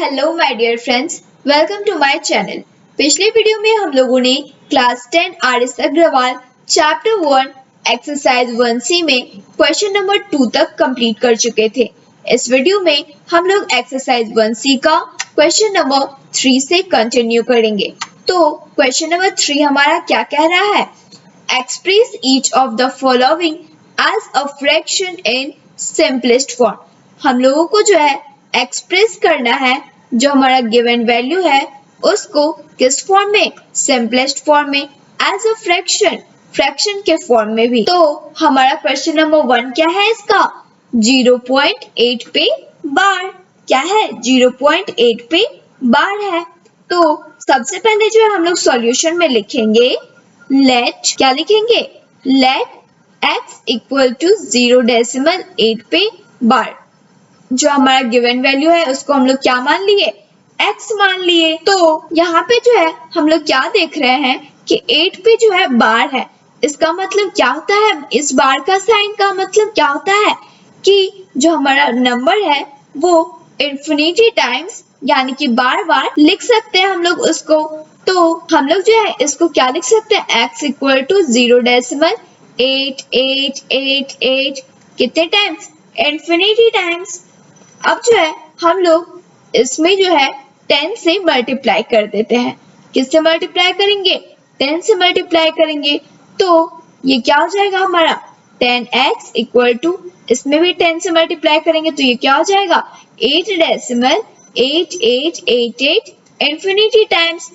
Hello my dear friends, welcome to my channel. पिछले video में हम लोगों ने class 10 R S. Agarwal chapter 1 exercise 1C में क्वेश्चन नंबर 2 तक कंप्लीट कर चुके थे। इस वीडियो में हम लोग एक्सरसाइज 1C का क्वेश्चन नंबर 3 से कंटिन्यू करेंगे। तो क्वेश्चन नंबर 3 हमारा क्या कह रहा है? Express each of the following as a fraction in simplest form. हम लोगों को जो है एक्सप्रेस करना है जो हमारा गिवन वैल्यू है उसको किस फॉर्म में? सिंपलेस्ट फॉर्म में, एज अ फ्रैक्शन, फ्रैक्शन के फॉर्म में भी। तो हमारा क्वेश्चन नंबर 1 क्या है इसका? 0.8 पे बार। क्या है? 0.8 पे बार है। तो सबसे पहले जो है हम लोग सॉल्यूशन में लिखेंगे लेट, क्या लिखेंगे? लेट x इक्वल टू 0.8 पे बार। जो हमारा गिवन वैल्यू है उसको हम लोग क्या मान लिए? x मान लिए। तो यहाँ पे जो है हम लोग क्या देख रहे हैं कि 8 पे जो है बार है। इसका मतलब क्या होता है? इस बार का साइन का मतलब क्या होता है कि जो हमारा नंबर है वो इंफिनिटी टाइम्स यानी कि बार बार लिख सकते हैं हम लोग उसको। तो हम लोग जो है इसको क्या लिख सकते हैं? x इक्वल टू 0.88888 कितने टाइम्स? Infinity times. अब जो है हम लोग इसमें जो है 10 से मल्टीप्लाई कर देते हैं। किससे मल्टीप्लाई करेंगे? 10 से मल्टीप्लाई करेंगे। तो ये क्या हो जाएगा हमारा? 10x इक्वल टू, इसमें भी 10 से मल्टीप्लाई करेंगे तो ये क्या हो जाएगा? 8.8888 इंफिनिटी टाइम्स।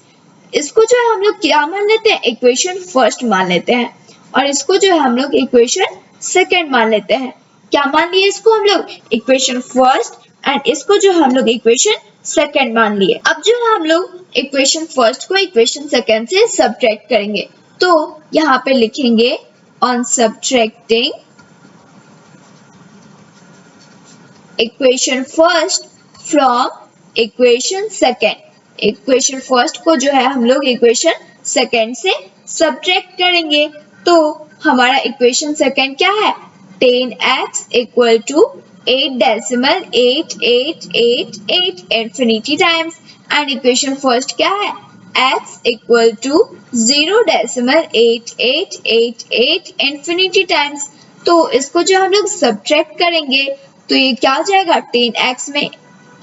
इसको जो है हम लोग क्या मान लेते हैं? इक्वेशन फर्स्ट मान लेते हैं और इसको जो है हम लोग इक्वेशन सेकंड मान लेते हैं। क्या मान लिए इसको हम लोग? इक्वेशन फर्स्ट, एंड इसको जो हम लोग इक्वेशन सेकंड मान लिए। अब जो है हम लोग इक्वेशन फर्स्ट को इक्वेशन सेकंड से सब्ट्रैक्ट करेंगे। तो यहाँ पे लिखेंगे on subtracting equation first from equation second. Equation first को जो है हम लोग इक्वेशन सेकंड से सब्ट्रैक्ट करेंगे। तो हमारा इक्वेशन सेकंड क्या है? 10x equal to 8.8888 infinity times, and equation first क्या है? x equal to 0.8888 infinity times. तो इसको जो हम लोग सब्ट्रैक्ट करेंगे तो ये क्या हो जाएगा? 10x में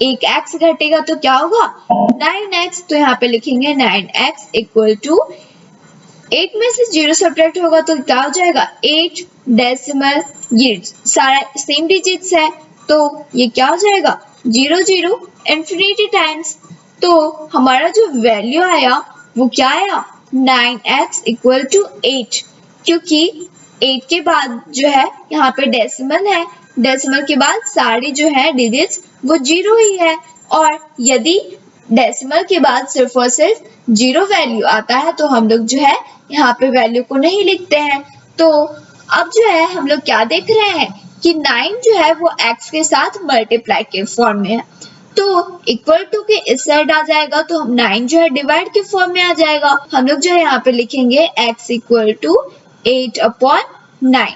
एक x घटेगा तो क्या होगा? 9x। तो यहाँ पे लिखेंगे 9x इक्वल टू 8 में से 0 सब्ट्रैक्ट होगा तो क्या हो जाएगा? 8 डेसिमल, ये सारा सेम डिजिट्स है तो ये क्या हो जाएगा? 0 0 इंफिनिटी टाइम्स। तो हमारा जो वैल्यू आया वो क्या आया? 9x इक्वल टू 8, क्योंकि 8 के बाद जो है यहाँ पे डेसिमल है, डेसिमल के बाद सारे जो है डिजिट्स वो 0 ही है, और यदि डेसिमल के बाद सिर्फ और सिर्फ 0 वैल्यू आता है तो हम लोग जो है यहाँ पे वैल्यू को नहीं लिखते हैं। तो अब जो है हम लोग क्या देख रहे हैं कि 9 जो है वो x के साथ मल्टीप्लाई के फॉर्म में है, तो इक्वल टू के इस साइड आ जाएगा तो हम 9 जो है डिवाइड के फॉर्म में आ जाएगा। हम लोग जो है यहाँ पे लिखेंगे x इक्वल टू 8/9।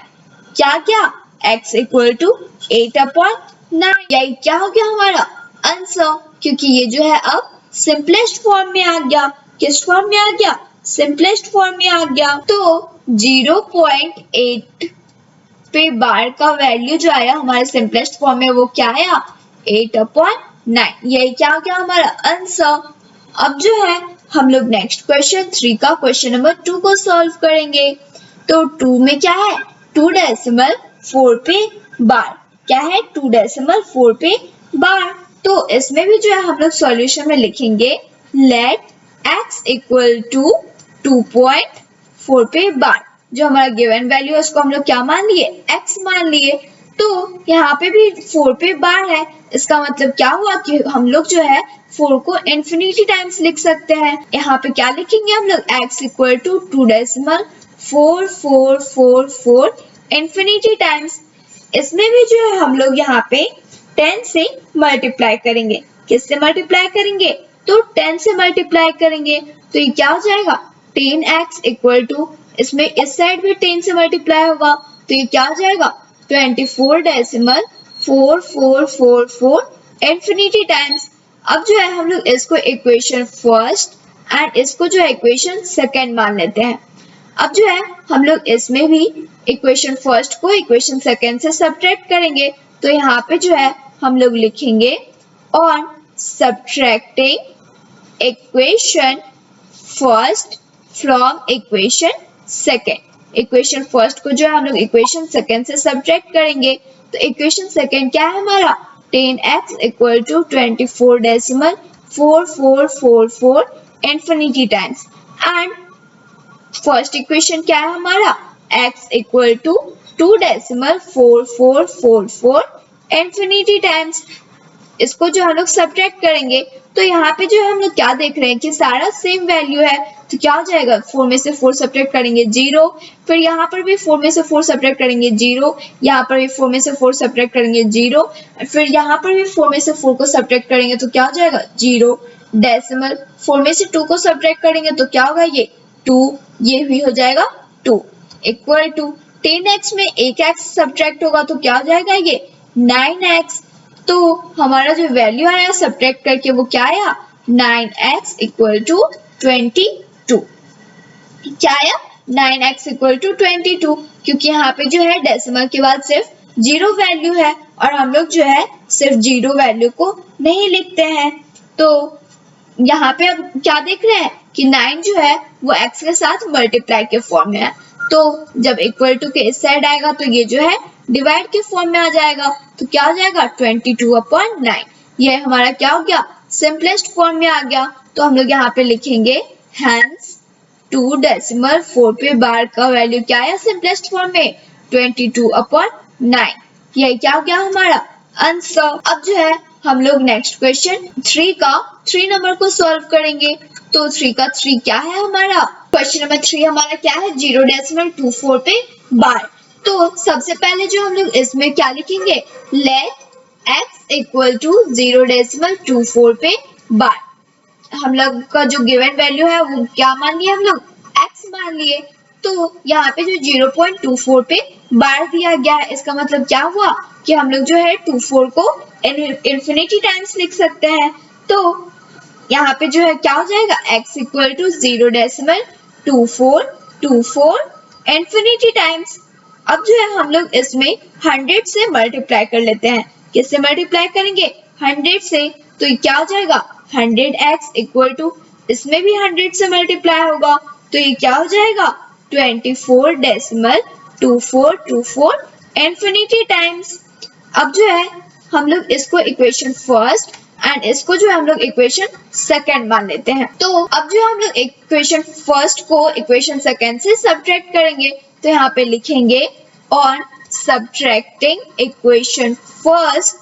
क्या x इक्वल टू 8/9। यही क्या हो गया हमारा आंसर, क्योंकि ये जो है अब सिंपलेस्ट फॉर्म में आ गया। किस फॉर्म में आ गया? सिंपलेस्ट फॉर्म में आ गया। तो 0.8 पे बार का वैल्यू जो आया हमारे सिंपलेस्ट फॉर्म में वो क्या आया? 8/9। यही क्या हो गया हमारा आंसर। अब जो है हम लोग नेक्स्ट क्वेश्चन 3 का क्वेश्चन नंबर 2 को सॉल्व करेंगे। तो 2 में क्या है? 2.4 पे बार। क्या है? 2.4 पे बार। तो इसमें भी जो है हम लोग सॉल्यूशन में लिखेंगे लेट x इक्वल टू 2.4 पे बार। जो हमारा गिवन वैल्यू है उसको हम लोग क्या मान लिए? x मान लिए। तो यहाँ पे भी 4 पे बार है, इसका मतलब क्या हुआ कि हम लोग जो है 4 को इंफिनिटी टाइम्स लिख सकते हैं। यहाँ पे क्या लिखेंगे हम लोग? x equal to 2.4444 infinity times. इसमें भी जो है हम लोग यहाँ पे 10 से मल्टीप्लाई करेंगे। किससे मल्टीप्लाई करेंगे? तो 10 से मल्टीप्लाई करेंगे तो ये क्या हो जाएगा? 10x इक्वल टू, इसमें इस साइड भी 10 से मल्टीप्लाई होगा तो ये क्या हो जाएगा? 24.4444 इंफिनिटी टाइम्स। अब जो है हम लोग इसको इक्वेशन फर्स्ट एंड इसको जो है इक्वेशन सेकेंड मान लेते हैं। अब जो है हम लोग इसमें भी इक्वेशन फर्स्ट को इक्वेशन सेकेंड से सब्ट्रैक्ट करेंगे, तो यहाँ पे जो है हम लोग लिखेंगे on subtracting equation first from equation second. Equation first को जो है हम लोग इक्वेशन सेकेंड से सब्ट्रैक्ट करेंगे, तो इक्वेशन सेकेंड क्या है हमारा 10x equal to 24.4444 infinity times and first equation क्या है हमारा x equal to 2.4444 infinity times. इसको जो हम लोग सब्ट्रैक्ट करेंगे तो यहाँ पे जो हम लोग क्या देख रहे हैं कि सारा सेम वैल्यू है, तो क्या हो जाएगा 4 में से 4 सब्ट्रैक्ट करेंगे 0, फिर यहाँ पर भी 4 में से 4 सब्ट्रैक्ट करेंगे 0, यहाँ पर भी 4 में से 4 सब्ट्रैक्ट करेंगे 0, फिर यहाँ पर भी 4 में से 4 को सब्ट्रैक्ट करेंगे तो क्या हो जाएगा 0 डेसिमल, 4 में से 2 को सब्ट्रैक्ट करेंगे तो क्या होगा ये 2, ये भी हो जाएगा 2 इक्वल टू 10x में 1x सब्ट्रैक्ट होगा तो क्या हो जाएगा ये 9x। तो हमारा जो वैल्यू आया सब्ट्रैक्ट करके वो क्या आया 9x इक्वल टू 22। क्या आया 9x इक्वल टू 22, क्योंकि यहाँ पे जो है डेसिमल के बाद सिर्फ 0 वैल्यू है और हम लोग जो है सिर्फ 0 वैल्यू को नहीं लिखते हैं। तो यहाँ पे अब क्या देख रहे हैं कि 9 जो है वो x के साथ मल्टीप्लाई के फॉर्म में है, तो जब इक्वल टू के इस साइड आएगा तो ये जो है डिवाइड के फॉर्म में आ जाएगा, तो क्या हो जाएगा 22/9। ये हमारा क्या हो गया सिंपलेस्ट फॉर्म में आ गया। तो हम लोग यहाँ पे लिखेंगे हेंस 2.4 पे बार का वैल्यू क्या है सिंपलेस्ट फॉर्म में 22/9। ये क्या हो गया हमारा आंसर। अब जो है हम लोग नेक्स्ट क्वेश्चन 3 नंबर को सॉल्व करेंगे। तो 3 का 3 क्या है हमारा क्वेश्चन नंबर 3 हमारा क्या है 0.24 पे बार। तो सबसे पहले जो हम लोग इसमें क्या लिखेंगे लेट x इक्वल टू 0.24 पे बार। हम लोग का जो गिवन वैल्यू है वो क्या मान लिए हम लोग x मान लिए, तो यहाँ पे जो 0.24 पे बार दिया गया है इसका मतलब क्या हुआ कि हम लोग जो है 24 को इन्फिनिटी टाइम्स लिख सकते हैं। तो यहाँ पे जो है क्या हो जाएगा x equal to 0.2424 infinity times. अब जो है हम लोग इसमें 100 से मल्टीप्लाई कर लेते हैं। किससे मल्टीप्लाई करेंगे 100 से, तो ये क्या हो जाएगा 100x इक्वल टू इसमें भी 100 से मल्टीप्लाई होगा तो ये क्या हो जाएगा 24.2424 इन्फिनिटी टाइम्स। अब जो है हम लोग इसको इक्वेशन फर्स्ट एंड इसको जो है हम लोग इक्वेशन सेकेंड मान लेते हैं। तो अब जो हम लोग इक्वेशन फर्स्ट को इक्वेशन सेकेंड से सब्ट्रैक्ट करेंगे, तो यहाँ पे लिखेंगे on subtracting equation first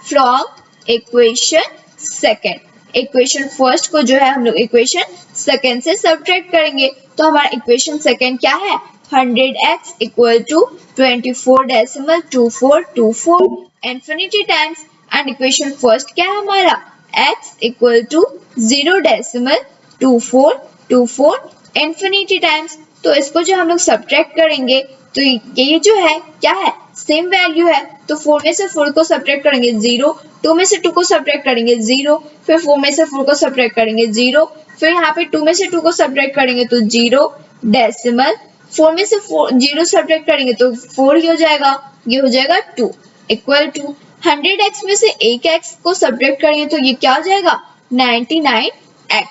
from equation second. Equation first को जो है हम लोग इक्वेशन सेकेंड से सब्ट्रैक्ट करेंगे, तो हमारा इक्वेशन सेकेंड क्या है 100x equal to 24.2424 infinity times and equation first क्या है हमारा x equal to 0.2424 infinity times. तो इसको जो हम लोग सब्ट्रैक्ट करेंगे तो ये जो है क्या है सेम वैल्यू है, तो 4 में से 4 को सब्ट्रैक्ट करेंगे 0, 2 में से 2 को सब्ट्रैक्ट करेंगे 0, फिर 4 में से 4 को सब्ट्रैक्ट करेंगे 0, फिर यहाँ पे 2 में से 2 को सब्ट्रैक्ट करेंगे तो 0 डेसिमल, 4 में से 0 सब्ट्रैक्ट करेंगे तो 4 ही हो जाएगा, ये हो जाएगा 2 इक्वल टू 100x में से 1x को सब्ट्रैक्ट करेंगे तो ये क्या हो जाएगा 99x।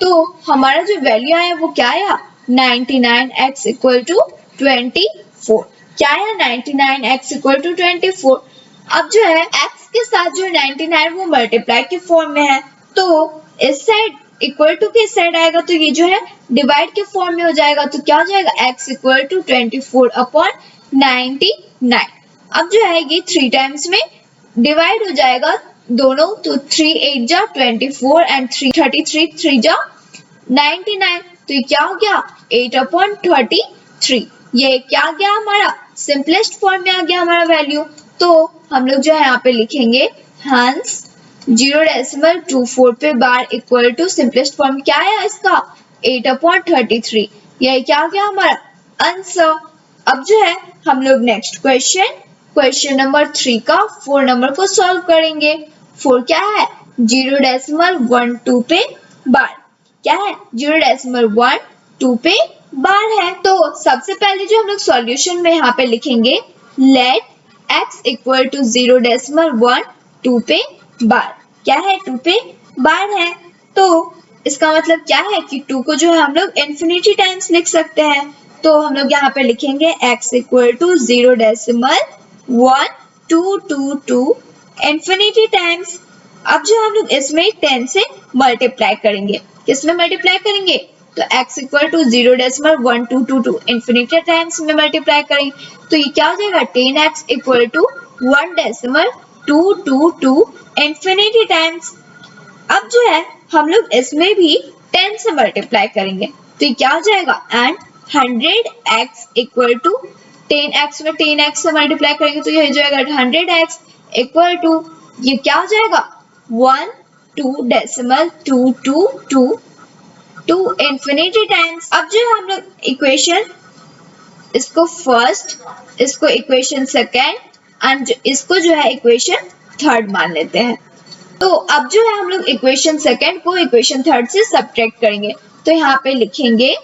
तो हमारा जो वैल्यू आया वो क्या आया 99x इक्वल टू 24। क्या है 99x इक्वल टू 24। अब जो है x के साथ जो 99 वो मल्टीप्लाई के फॉर्म में है, तो इस साइड इक्वल टू के साइड आएगा तो ये जो है डिवाइड के फॉर्म में हो जाएगा, तो क्या हो जाएगा x इक्वल टू 24/99। अब जो है ये 3 टाइम्स में डिवाइड हो जाएगा दोनों, तो 3 8 जा 24 एंड 3 33 3 जा 99, तो ये क्या हो गया 8/33। ये क्या आ गया हमारा सिंपलेस्ट फॉर्म में आ गया हमारा वैल्यू। तो हम लोग जो है यहाँ पे लिखेंगे हंस 0.24 पे बार इक्वल टू सिंपलेस्ट फॉर्म क्या है इसका 8/33। यही क्या आ गया हमारा आंसर। अब जो है हम लोग नेक्स्ट क्वेश्चन नंबर 3 का 4 नंबर को सॉल्व करेंगे। 4 क्या है 0.12 पे बार। क्या है? 0.12 पे बार है। तो सबसे पहले जो हम लोग सॉल्यूशन में यहाँ पे लिखेंगे लेट x इक्वल टू 0.12 पे बार। क्या है? 2 पे बार है। तो इसका मतलब क्या है कि 2 को जो है हम लोग इन्फिनिटी टाइम्स लिख सकते हैं। तो हम लोग यहाँ पे लिखेंगे x equal to 0.1222 infinity times. अब जो हम लोग इसमें 10 से मल्टीप्लाई करेंगे। किसमें मल्टीप्लाई करेंगे? तो x equal to 0.1222 infinity times में मल्टीप्लाई करेंगे। तो ये क्या हो जाएगा? 10x equal to 1.222 infinity times. अब जो है हम लोग इसमें भी 10 से मल्टीप्लाई करेंगे। तो ये क्या हो जाएगा? And 100x equal to 10x में 10x से मल्टीप्लाई करेंगे तो ये हो जाएगा 100x इक्वल टू ये क्या हो जाएगा? 12.222 इन्फिनिटी टाइम्स। अब जो हम लोग इक्वेशन इसको फर्स्ट, इसको इक्वेशन सेकेंड एंड इसको जो है इक्वेशन थर्ड मान लेते हैं। तो अब जो है हम लोग इक्वेशन सेकेंड को इक्वेशन थर्ड से सब्ट्रैक्ट करेंगे। तो यहाँ पे लिखेंगे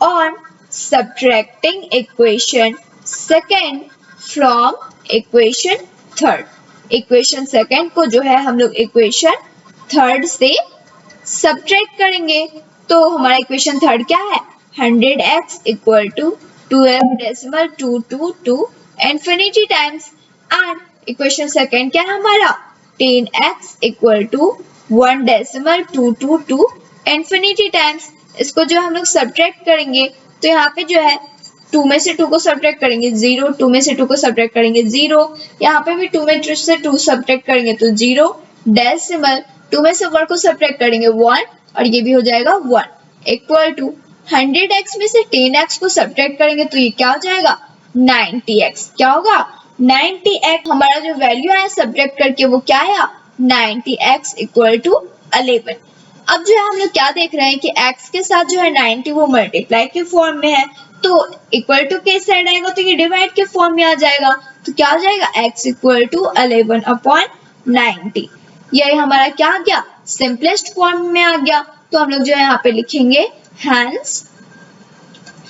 on subtracting equation second from equation third. Equation second को जो है हम लोग इक्वेशन थर्ड से सब्ट्रैक्ट करेंगे। तो हमारा इक्वेशन थर्ड क्या है? 100x equal to 12.222 infinity times and equation second क्या है हमारा? 10x equal to 1.222 infinity times. इसको जो हम लोग सब्ट्रैक्ट करेंगे तो यहाँ पे जो है 2 में से 2 को सब्ट्रैक्ट करेंगे 0, 2 में से 2 को सब्ट्रैक्ट करेंगे 0, यहाँ पे भी 2 में से 2 सब्ट्रैक्ट करेंगे तो 0, डेसिमल 2 में से 1 को सब्ट्रैक्ट करेंगे 1 और ये भी हो जाएगा 1 इक्वल टू 100x में से 10x को सब्ट्रैक्ट करेंगे तो ये क्या हो जाएगा? 90x। क्या होगा? 90x। हमारा जो वैल्यू आया सब्ट्रैक्ट करके वो क्या आया? 90x equal to 11। अब जो है हम लोग क्या देख रहे हैं कि x के साथ जो है 90 वो मल्टीप्लाई के फॉर्म में है तो इक्वल टू के साइड आएगा तो ये डिवाइड के फॉर्म में आ जाएगा। तो क्या हो जाएगा? x equal to 11 upon 90। ये हमारा क्या आ गया? सिंपलेस्ट फॉर्म में आ गया। तो हम लोग जो है यहाँ पे लिखेंगे हैंस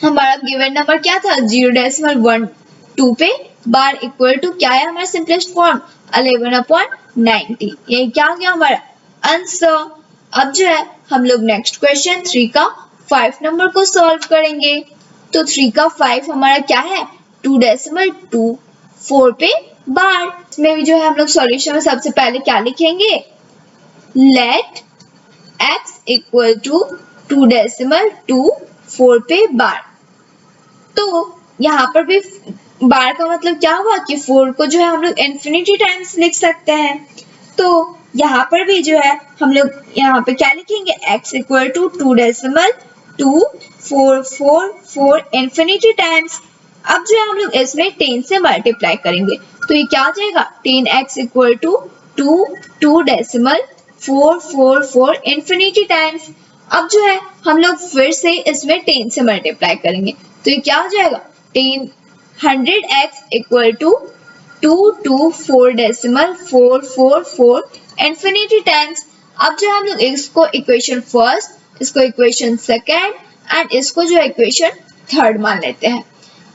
हमारा गिवन नंबर क्या था? 0.12 पे बार इक्वल टू क्या है हमारा सिंपलेस्ट फॉर्म? 11 अपॉन 90। ये क्या आ गया हमारा आंसर। अब जो है हम लोग नेक्स्ट क्वेश्चन 3 का 5 नंबर को सॉल्व करेंगे। तो 3 का 5 हमारा क्या है? 2.24 पे बार। इसमें भी जो है हम लोग सॉल्यूशन में सबसे पहले क्या लिखेंगे? लेट x इक्वल टू 2.24 पे बार। तो यहाँ पर भी बार का मतलब क्या हुआ कि 4 को जो है हम लोग इन्फिनिटी टाइम्स लिख सकते हैं। तो यहाँ पर भी जो है हम लोग यहाँ पे क्या लिखेंगे? x equal to 2.2444 infinity times. अब जो है हम लोग इसमें 10 से मल्टीप्लाई करेंगे तो ये क्या आ जाएगा? 10x equal to 2.444 infinity times. अब जो है हम लोग फिर से इसमें 10 से मल्टीप्लाई करेंगे तो ये क्या हो जाएगा? 100x equal to 224.444 infinity times. अब जो हम लोग इसको इक्वेशन फर्स्ट, इसको इक्वेशन सेकेंड एंड इसको जो इक्वेशन थर्ड मान लेते हैं।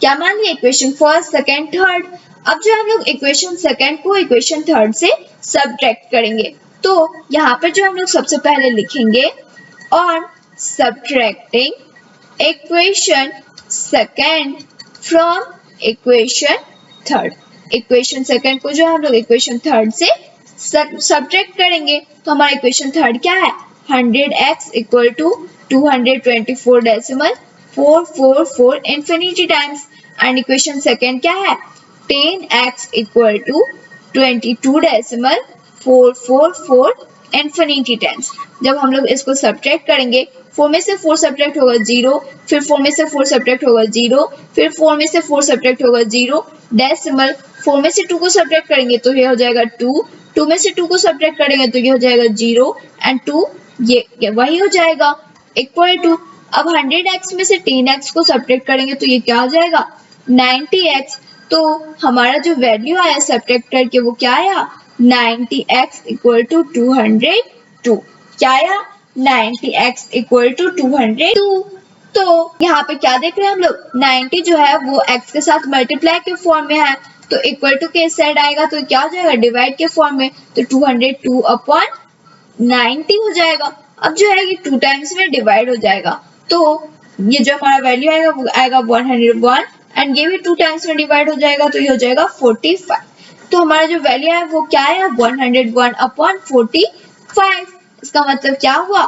क्या मान लिया? Equation first, second, third. अब जो हम लोग इक्वेशन सेकेंड को इक्वेशन थर्ड से सब्ट्रैक्ट करेंगे तो यहाँ पर जो हम लोग सबसे पहले लिखेंगे on subtracting equation second from equation third. Equation second को जो हम लोग इक्वेशन थर्ड से सब्ट्रैक्ट करेंगे तो हमारा इक्वेशन थर्ड क्या है? 100x equal to 224.444 infinity times and equation second क्या है? 10x equal to 22.444 infinity times. जब हम लोग इसको सब्ट्रैक्ट करेंगे 4 में से 4 सब्ट्रैक्ट होगा 0, फिर 4 में से 4 सब्ट्रैक्ट होगा 0, फिर 4 में से 4 सब्ट्रैक्ट होगा 0, डेसिमल 4 में से 2 को सब्ट्रैक्ट करेंगे तो ये हो जाएगा 2, 2 में से 2 को सब्ट्रैक्ट करेंगे तो ये हो जाएगा 0 एंड 2 ये वही हो जाएगा इक्वल टू। अब 100x में से 10x को सब्ट्रैक्ट करेंगे तो ये क्या हो जाएगा? 90x। तो हमारा जो वैल्यू आया सब्ट्रैक्ट करके वो क्या आया? 90x equal to 224 2। क्या आया? 90x equal to 202। तो यहाँ पे क्या देख रहे हैं हम लोग, 90 जो है वो x के साथ मल्टीप्लाई के फॉर्म में है, तो इक्वल टू के साइड आएगा तो क्या हो जाएगा? डिवाइड के फॉर्म में, तो 202 अपॉन 90 हो जाएगा। अब जो है ये 2 टाइम्स में डिवाइड हो जाएगा, तो ये जो हमारा वैल्यू आएगा वो आएगा 101 एंड ये भी 2 टाइम्स में डिवाइड हो जाएगा, तो ये हो जाएगा 45। तो हमारा जो वैल्यू है वो क्या है? 101 अपॉन 45। इसका मतलब क्या हुआ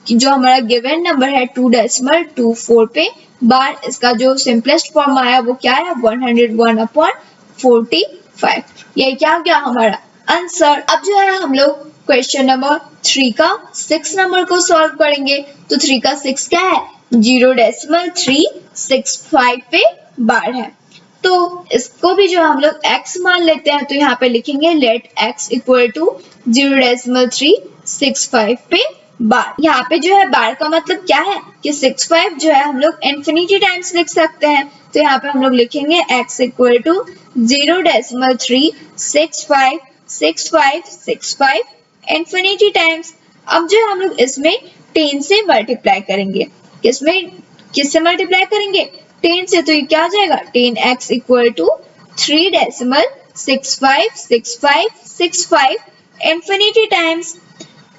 कि जो हमारा गिवन नंबर है 2.24 पे बार, इसका जो सिंपलेस्ट फॉर्म आया वो क्या है? 101 अपॉन 45। ये क्या गया हमारा आंसर। अब जो है हम लोग क्वेश्चन नंबर 3 का 6 नंबर को सॉल्व करेंगे। तो 3 का 6 क्या है? 0.365 पे बार है, तो इसको भी जो हम लोग x मान लेते हैं, तो यहाँ पे लिखेंगे लेट x इक्वल टू 0.365 पे बार। यहाँ पे जो है बार का मतलब क्या है कि 65 जो है हम लोग इन्फिनिटी टाइम्स लिख सकते हैं, तो यहाँ पे हम लोग लिखेंगे x equal to 0.3656565 infinity times. अब जो हम लोग इसमें 10 से मल्टीप्लाई करेंगे, किससे मल्टीप्लाई करेंगे? 10 से, तो ये क्या आ जाएगा? 10x equal to 3.656565 infinity times.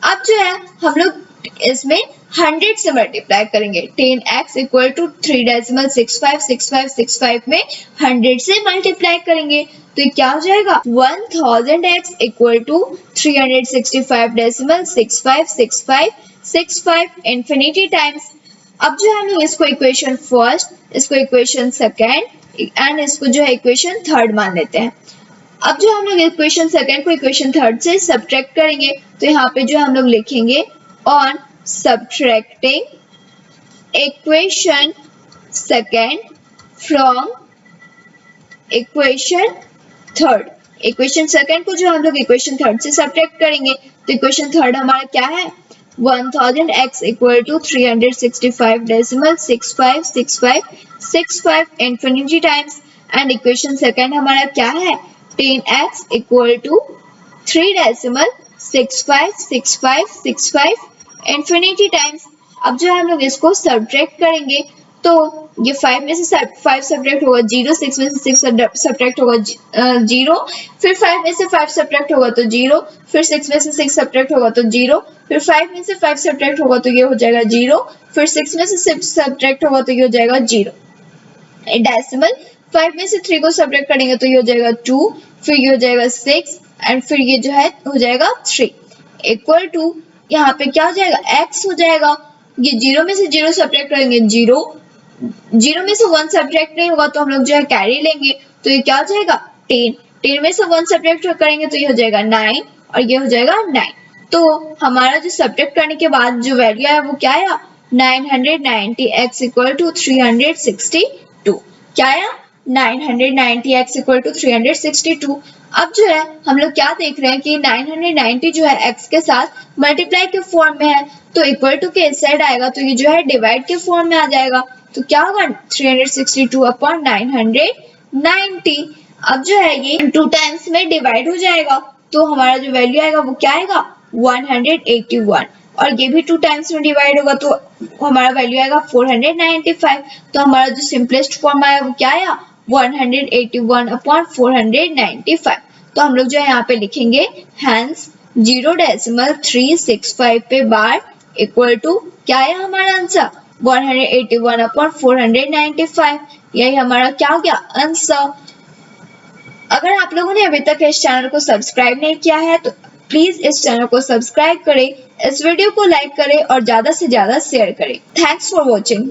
अब जो है हम लोग इसमें 100 से मल्टीप्लाई करेंगे। 10x इक्वल टू 3.656565 में 100 से मल्टीप्लाई करेंगे, तो ये क्या हो जाएगा? 1000x equal to 365.656565 infinity times. अब जो हम लोग इसको इक्वेशन फर्स्ट, इसको इक्वेशन सेकेंड एंड इसको जो है इक्वेशन थर्ड मान लेते हैं। अब जो हम लोग इक्वेशन सेकेंड को इक्वेशन थर्ड से सब्ट्रैक्ट करेंगे, तो यहाँ पे जो हम लोग लिखेंगे on subtracting equation second from equation third. Equation second को जो हम लोग इक्वेशन थर्ड से सब्ट्रैक्ट करेंगे, तो इक्वेशन थर्ड हमारा क्या है? 1000x equal to 365.656565 infinity times and equation second हमारा क्या है? 10x equal to 3.656565 infinity times. अब जो हम लोग इसको सब्ट्रैक्ट करेंगे, तो ये 5 में से 5 सब्ट्रैक्ट होगा 0, 6 में से 6 सब्ट्रैक्ट होगा 0, फिर 5 में से 5 सब्ट्रैक्ट होगा तो 0, फिर 6 में से 6 सब्ट्रैक्ट होगा तो 0, फिर 5 में से 5 सब्ट्रैक्ट होगा तो ये हो जाएगा 0, फिर 6 में से 6 सब्ट्रैक्ट होगा तो ये हो जाएगा 0। डेसिमल 5 में से 3 को सब्ट्रैक्ट करेंगे तो ये हो जाएगा 2, फिर ये हो जाएगा 6 एंड फिर ये जो है हो जाएगा 3 इक्वल टू, यहाँ पे क्या हो जाएगा? x हो जाएगा। ये 0 में से 0 सब्ट्रैक्ट करेंगे 0, 0 में से 1 सब्ट्रैक्ट नहीं होगा तो हम लोग जो है कैरी लेंगे, तो ये क्या हो जाएगा? 10, 10 में से 1 सब्ट्रैक्ट करेंगे तो ये हो जाएगा 9 और ये हो जाएगा 9। तो हमारा जो सब्ट्रैक्ट करने के बाद जो वैल्यू है वो क्या आया? 990x equal to 362। क्या आया? 990x equal to 362। अब जो है हम लोग क्या देख रहे हैं कि 990 जो है x के साथ मल्टीप्लाई के फॉर्म में है, तो इक्वल टू के इस साइड आएगा तो ये जो है डिवाइड के फॉर्म में आ जाएगा, तो क्या होगा? 362 अपॉन 990। अब जो है ये 2 टाइम्स में डिवाइड हो जाएगा, तो हमारा जो वैल्यू आएगा वो क्या आएगा? 181 और ये भी 2 टाइम्स में डिवाइड होगा तो हमारा वैल्यू आएगा 495। तो हमारा जो सिंपलेस्ट फॉर्म आया वो क्या आया? 181 अपॉन 495। तो हम लोग जो है यहाँ पे लिखेंगे हैंस 0.365 पे बार इक्वल टू क्या है हमारा आंसर? 181 अपॉन 495। यही हमारा क्या हो गया? आंसर। अगर आप लोगों ने अभी तक इस चैनल को सब्सक्राइब नहीं किया है तो प्लीज इस चैनल को सब्सक्राइब करें, इस वीडियो को लाइक करें और ज्यादा से ज्यादा शेयर करें। Thanks for watching.